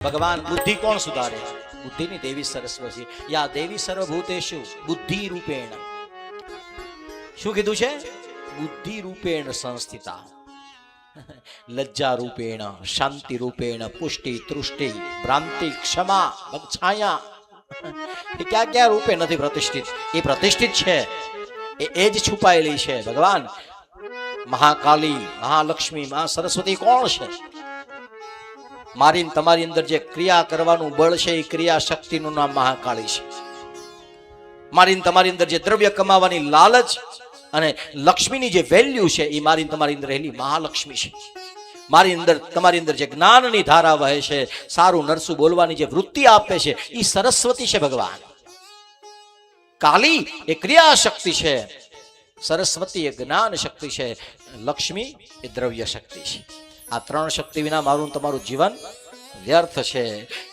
ભગવાન બુદ્ધિ કોણ સુધારે? બુદ્ધિની દેવી સરસ્વતી. યા દેવી સર્વભૂતેષુ બુદ્ધિ રૂપેણ. શું કીધું છે? બુદ્ધિ રૂપેણ સંસ્થિતા, લજ્જા રૂપેણ, શાંતિ રૂપેણ, પુષ્ટિ, તૃષ્ટિ, ભ્રાંતિ, ક્ષમા, છાયા. એ ક્યાં ક્યાં રૂપે નથી પ્રતિષ્ઠિત? એ પ્રતિષ્ઠિત છે, એ જ છુપાયેલી છે. ભગવાન મહાકાલી, મહાલક્ષ્મી, મહા સરસ્વતી કોણ છે? મારી તમારી અંદર જે ક્રિયા કરવાનું બળ છે એ ક્રિયા શક્તિનું નામ મહાકાળી છે. મારી તમારી અંદર જે દ્રવ્ય કમાવાની લાલચ અને લક્ષ્મીની જે વેલ્યુ છે એ મારી તમારી અંદર રહેલી મહાલક્ષ્મી છે. મારી અંદર તમારી અંદર જે જ્ઞાનની ધારા વહે છે, સારું નરસું બોલવાની જે વૃત્તિ આપે છે એ સરસ્વતી છે. ભગવાન કાલી એ ક્રિયા શક્તિ છે, સરસ્વતી એ જ્ઞાન શક્તિ છે, લક્ષ્મી એ દ્રવ્ય શક્તિ છે. આ ત્રણ શક્તિ વિના મારું તમારું જીવન વ્યર્થ છે.